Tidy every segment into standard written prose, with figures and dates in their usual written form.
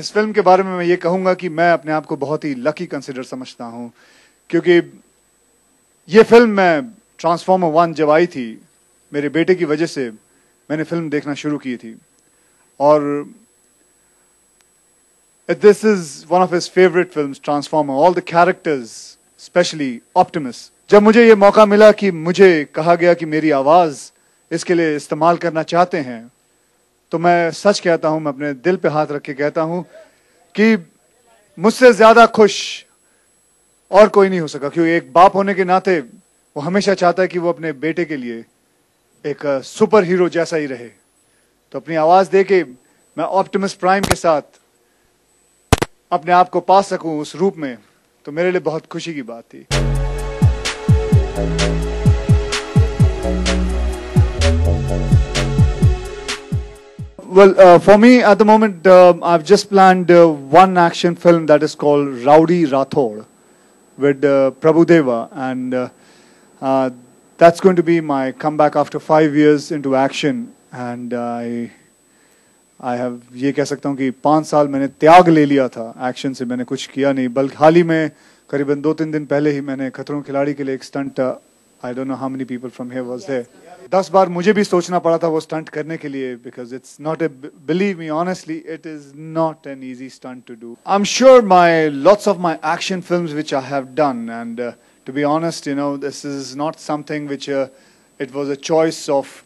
इस फिल्म के बारे में मैं ये कहूँगा कि मैं अपने आप को बहुत ही लकी कंसिडर समझता हूँ, क्योंकि ये फिल्म मैं ट्रांसफॉर्मर 1 जब आई थी, मेरे बेटे की वजह से मैंने फिल्म देखना शुरू की थी, और this is one of his favourite films, transformer. All the characters, specially Optimus. जब मुझे ये मौका मिला कि मुझे कहा गया कि मेरी आवाज़ इसके लिए इस्तेमाल करना चाहते हैं, तो मैं सच कहता हूं, मैं अपने दिल पे हाथ रख के कहता हूं कि मुझसे ज्यादा खुश और कोई नहीं हो सका, क्योंकि एक बाप होने के नाते वो हमेशा चाहता है कि वो अपने बेटे के लिए एक सुपर हीरो जैसा ही रहे। तो अपनी आवाज दे के मैं ऑप्टिमस प्राइम के साथ अपने आप को पा सकूं उस रूप में, तो मेरे लिए बहुत खुशी की बात थी। Well, for me at the moment, I've just planned one action film that is called Rowdy Rathod with Prabhu Deva, and that's going to be my comeback after 5 years into action. And I have ये कह सकता हूँ कि 5 साल मैंने त्याग ले लिया था एक्शन से, मैंने कुछ किया नहीं, बल्कि हाल ही में करीबन 2-3 दिन पहले ही मैंने खतरों के खिलाड़ी के लिए एक stunt, I don't know how many people from here was there. 10 बार मुझे भी सोचना पड़ा था वो स्टंट करने के लिए, because it's not a, believe me honestly, it is not an easy stunt to do. I'm sure lots of my action films which I have done, and to be honest, you know, this is not something which it was a choice of,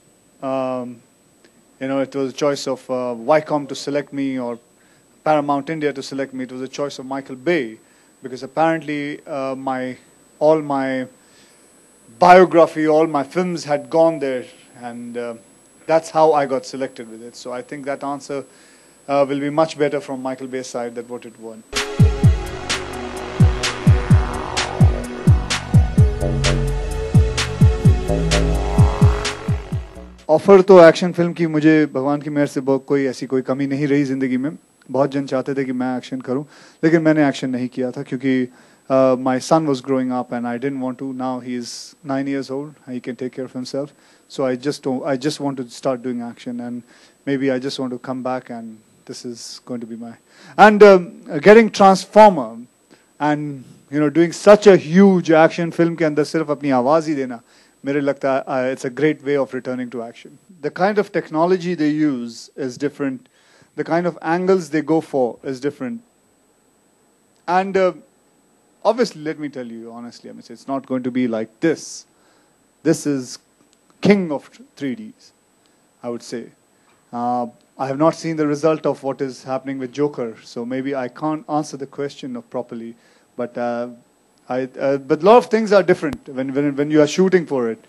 it was a choice of Viacom to select me or Paramount India to select me. It was a choice of Michael Bay, because apparently all my biography, all my films had gone there, and that's how I got selected with it. So I think that answer will be much better from Michael Bay's side than what it was. Offer तो action film की मुझे भगवान की मेहर से कोई ऐसी कोई कमी नहीं रही जिंदगी में। बहुत जन चाहते थे कि मैं एक्शन करूं, लेकिन मैंने एक्शन नहीं किया था, क्योंकि my son was growing up and I didn't want to. Now he is 9 years old, he can take care of himself. So I just want to start doing action, and maybe I just want to come back, and this is going to be my, and getting Transformer and doing such a huge action film के अंदर सिर्फ अपनी आवाज ही देना, मेरे लगता है it's a great way of returning to action. The kind of technology they use is different, the kind of angles they go for is different, and obviously, let me tell you honestly, it's not going to be like this. This is king of 3Ds, I would say. I have not seen the result of what is happening with Joker, so maybe I can't answer the question properly. But but a lot of things are different when you are shooting for it.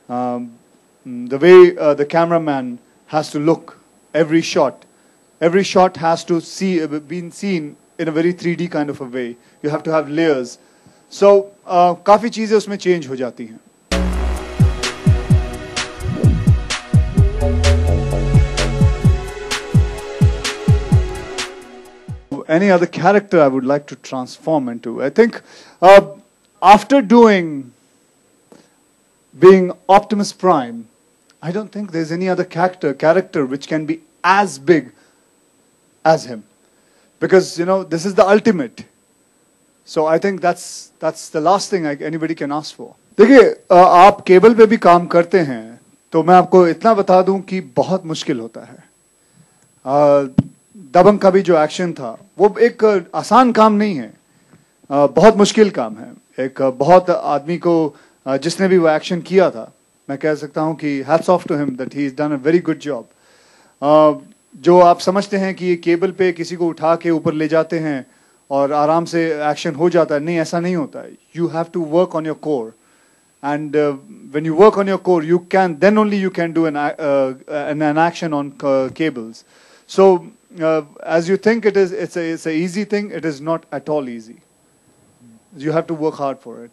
The way the cameraman has to look every shot has to be seen in a very 3D kind of a way. You have to have layers. So काफी चीजें उसमें change हो जाती हैं. Any other character I would like to transform into? I think after being Optimus Prime, I don't think there's any other character which can be as big as him. Because this is the ultimate. So I think that's the last thing anybody can ask for. देखिए, आप cable पे भी काम करते हैं, तो मैं आपको इतना बता दूं कि बहुत मुश्किल होता है. दबंग का भी जो एक्शन था, वो एक आसान काम नहीं है, बहुत मुश्किल काम है. एक बहुत आदमी को जिसने भी वो एक्शन किया था, मैं कह सकता हूं कि hats off to him that he's done a very good job. जो आप समझते हैं कि ये केबल पे किसी को उठा के ऊपर ले जाते हैं और आराम से एक्शन हो जाता है, नहीं, ऐसा नहीं होता है. You have to work on your core, and when you work on your core, then only you can do an action on cables. So as you think it's a easy thing, it is not at all easy. You have to work hard for it.